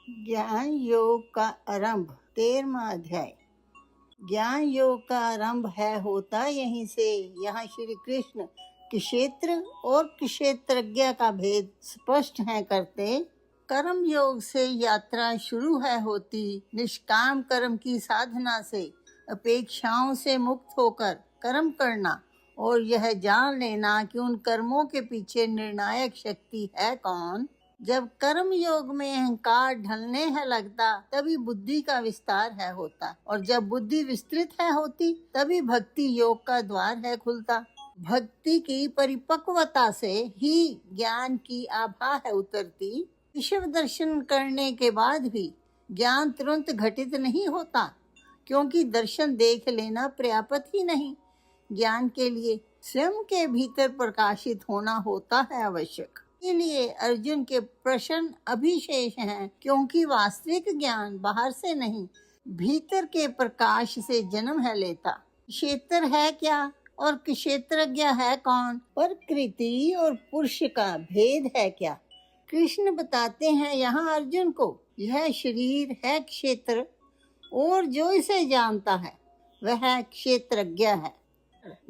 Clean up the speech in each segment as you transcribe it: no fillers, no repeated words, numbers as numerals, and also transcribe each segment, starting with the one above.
ज्ञान योग का आरंभ 13वां अध्याय। ज्ञान योग का आरंभ है होता यहीं से। यहाँ श्री कृष्ण क्षेत्र और क्षेत्रज्ञ का भेद स्पष्ट है करते। कर्म योग से यात्रा शुरू है होती, निष्काम कर्म की साधना से अपेक्षाओं से मुक्त होकर कर्म करना और यह जान लेना कि उन कर्मों के पीछे निर्णायक शक्ति है कौन। जब कर्म योग में अहंकार ढलने है लगता, तभी बुद्धि का विस्तार है होता, और जब बुद्धि विस्तृत है होती, तभी भक्ति योग का द्वार है खुलता। भक्ति की परिपक्वता से ही ज्ञान की आभा है उतरती। विश्व दर्शन करने के बाद भी ज्ञान तुरंत घटित नहीं होता, क्योंकि दर्शन देख लेना पर्याप्त ही नहीं। ज्ञान के लिए स्वयं के भीतर प्रकाशित होना होता है आवश्यक। इसलिए अर्जुन के प्रश्न अभिशेष हैं, क्योंकि वास्तविक ज्ञान बाहर से नहीं, भीतर के प्रकाश से जन्म है लेता। क्षेत्र है क्या और क्षेत्रज्ञ है कौन? प्रकृति और पुरुष का भेद है क्या? कृष्ण बताते हैं यहाँ अर्जुन को, यह शरीर है क्षेत्र, और जो इसे जानता है वह क्षेत्रज्ञ है।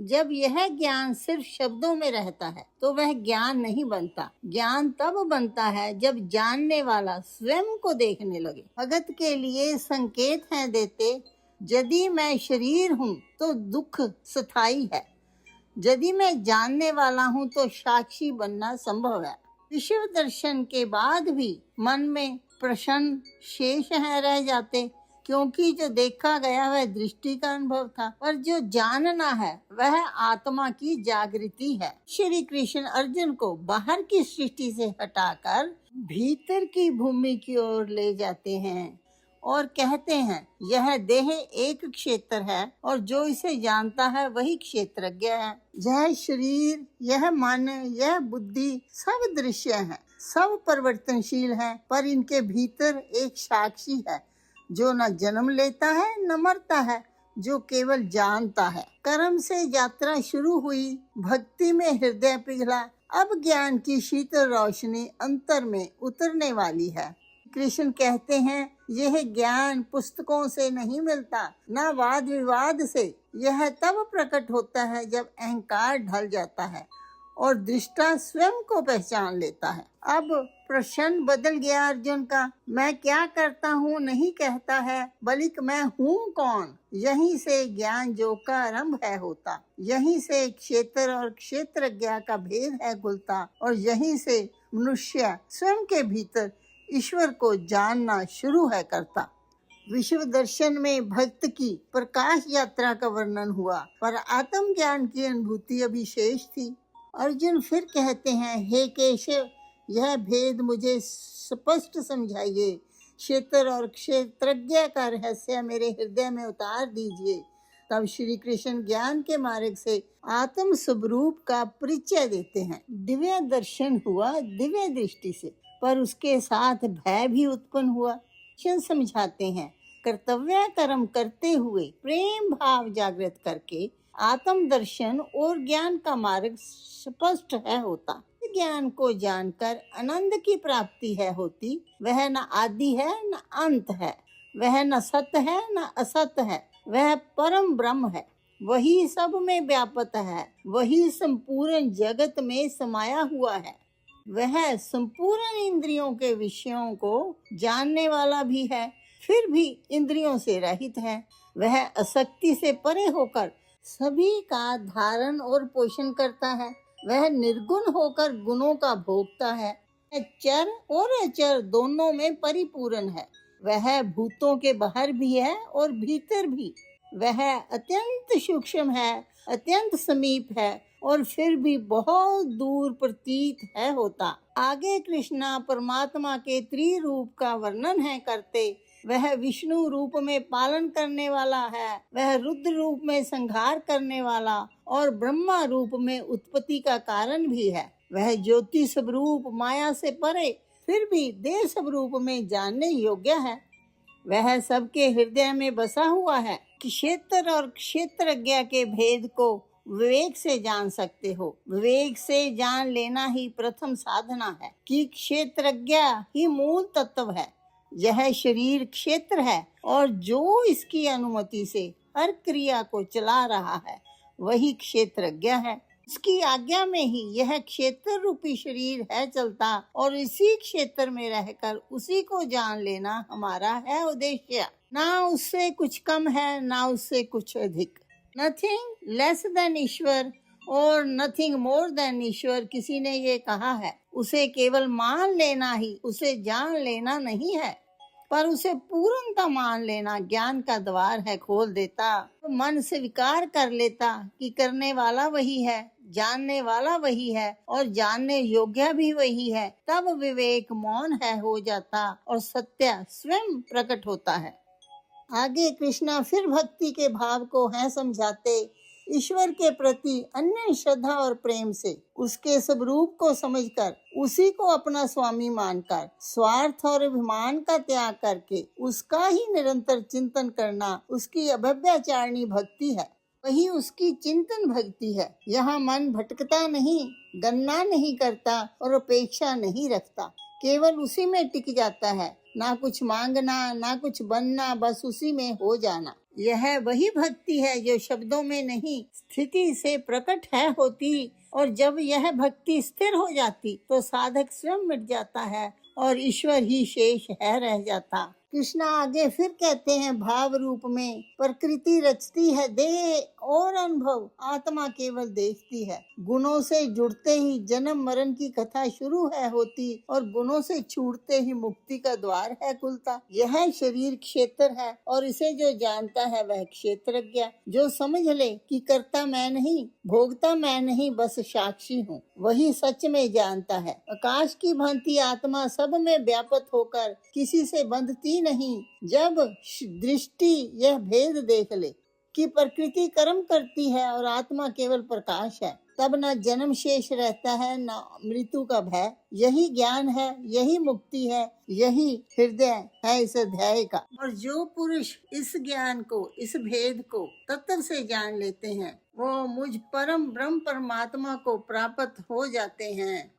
जब यह ज्ञान सिर्फ शब्दों में रहता है तो वह ज्ञान नहीं बनता। ज्ञान तब बनता है जब जानने वाला स्वयं को देखने लगे। भगत के लिए संकेत है देते, यदि मैं शरीर हूँ तो दुख स्थायी है, यदि मैं जानने वाला हूँ तो साक्षी बनना संभव है। विश्व दर्शन के बाद भी मन में प्रश्न शेष है रह जाते, क्योंकि जो देखा गया वह दृष्टि का अनुभव था, पर जो जानना है वह आत्मा की जागृति है। श्री कृष्ण अर्जुन को बाहर की सृष्टि से हटाकर भीतर की भूमि की ओर ले जाते हैं और कहते हैं, यह देह एक क्षेत्र है और जो इसे जानता है वही क्षेत्रज्ञ है। यह शरीर, यह मन, यह बुद्धि सब दृश्य है, सब परिवर्तनशील है, पर इनके भीतर एक साक्षी है जो न जन्म लेता है न मरता है, जो केवल जानता है। कर्म से यात्रा शुरू हुई, भक्ति में हृदय पिघला, अब ज्ञान की शीतल रोशनी अंतर में उतरने वाली है। कृष्ण कहते हैं, यह ज्ञान पुस्तकों से नहीं मिलता, न वाद विवाद से। यह तब प्रकट होता है जब अहंकार ढल जाता है और दृष्टा स्वयं को पहचान लेता है। अब प्रश्न बदल गया अर्जुन का, मैं क्या करता हूँ नहीं कहता है, बल्कि मैं हूँ कौन। यहीं से ज्ञान योग का आरंभ है होता, यहीं से क्षेत्र और क्षेत्रज्ञ का भेद है खुलता, और यहीं से मनुष्य स्वयं के भीतर ईश्वर को जानना शुरू है करता। विश्व दर्शन में भक्त की प्रकाश यात्रा का वर्णन हुआ, पर आत्म ज्ञान की अनुभूति अभी शेष थी। अर्जुन फिर कहते हैं, हे केशव, यह भेद मुझे स्पष्ट समझाइए। क्षेत्र और क्षेत्रज्ञ का रहस्य मेरे हृदय में उतार दीजिए। तब श्री कृष्ण ज्ञान के मार्ग से आत्म स्वरूप का परिचय देते हैं। दिव्य दर्शन हुआ दिव्य दृष्टि से, पर उसके साथ भय भी उत्पन्न हुआ। कृष्ण समझाते हैं, कर्तव्य कर्म करते हुए प्रेम भाव जागृत करके आत्म दर्शन और ज्ञान का मार्ग स्पष्ट है होता। ज्ञान को जानकर आनंद की प्राप्ति है होती। वह न आदि है न अंत है, वह न सत्य है न असत्य है, वह परम ब्रह्म है। वही सब में व्यापक है, वही संपूर्ण जगत में समाया हुआ है। वह संपूर्ण इंद्रियों के विषयों को जानने वाला भी है, फिर भी इंद्रियों से रहित है। वह आसक्ति से परे होकर सभी का धारण और पोषण करता है। वह निर्गुण होकर गुणों का भोगता है। चर और अचर दोनों में परिपूर्ण है। वह भूतों के बाहर भी है और भीतर भी। वह अत्यंत सूक्ष्म है, अत्यंत समीप है, और फिर भी बहुत दूर प्रतीत है होता। आगे कृष्णा परमात्मा के त्रिरूप का वर्णन है करते। वह विष्णु रूप में पालन करने वाला है, वह रुद्र रूप में संहार करने वाला और ब्रह्मा रूप में उत्पत्ति का कारण भी है। वह ज्योति स्वरूप माया से परे, फिर भी देह स्वरूप में जानने योग्य है। वह सबके हृदय में बसा हुआ है। क्षेत्र और क्षेत्रज्ञ के भेद को विवेक से जान सकते हो। विवेक से जान लेना ही प्रथम साधना है कि क्षेत्रज्ञ ही मूल तत्व है। यह शरीर क्षेत्र है और जो इसकी अनुमति से हर क्रिया को चला रहा है वही क्षेत्रज्ञ है। उसकी आज्ञा में ही यह क्षेत्र रूपी शरीर है चलता और इसी क्षेत्र में रहकर उसी को जान लेना हमारा है उद्देश्य। ना उससे कुछ कम है ना उससे कुछ अधिक। नथिंग लेस देन ईश्वर और नथिंग मोर देन ईश्वर किसी ने ये कहा है। उसे केवल मान लेना ही उसे जान लेना नहीं है, पर उसे पूर्णतः मान लेना ज्ञान का द्वार है खोल देता। तो मन स्वीकार कर लेता कि करने वाला वही है, जानने वाला वही है और जानने योग्य भी वही है, तब विवेक मौन है हो जाता और सत्य स्वयं प्रकट होता है। आगे कृष्णा फिर भक्ति के भाव को है समझाते। ईश्वर के प्रति अन्य श्रद्धा और प्रेम से उसके स्वरूप को समझकर उसी को अपना स्वामी मानकर स्वार्थ और अभिमान का त्याग करके उसका ही निरंतर चिंतन करना उसकी अभ्याचारणी भक्ति है। वही उसकी चिंतन भक्ति है। यहाँ मन भटकता नहीं, गणना नहीं करता और अपेक्षा नहीं रखता, केवल उसी में टिक जाता है। ना कुछ मांगना ना कुछ बनना, बस उसी में हो जाना। यह वही भक्ति है जो शब्दों में नहीं स्थिति से प्रकट है होती, और जब यह भक्ति स्थिर हो जाती तो साधक स्वयं मिट जाता है और ईश्वर ही शेष है रह जाता। कृष्णा आगे फिर कहते हैं भाव रूप में प्रकृति रचती है देह और अनुभव आत्मा केवल देखती है। गुणों से जुड़ते ही जन्म मरण की कथा शुरू है होती और गुणों से छूटते ही मुक्ति का द्वार है खुलता। यह शरीर क्षेत्र है और इसे जो जानता है वह क्षेत्रज्ञ। जो समझ ले कि करता मैं नहीं, भोगता मैं नहीं, बस साक्षी हूँ, वही सच में जानता है। आकाश की भांति आत्मा सब में व्यापक होकर किसी से बंधती नहीं। जब दृष्टि यह भेद देख ले कि प्रकृति कर्म करती है और आत्मा केवल प्रकाश है, तब न जन्म शेष रहता है न मृत्यु का भय। यही ज्ञान है, यही मुक्ति है, यही हृदय है इस अध्याय का। और जो पुरुष इस ज्ञान को, इस भेद को तत्व से जान लेते हैं वो मुझ परम ब्रह्म परमात्मा को प्राप्त हो जाते हैं।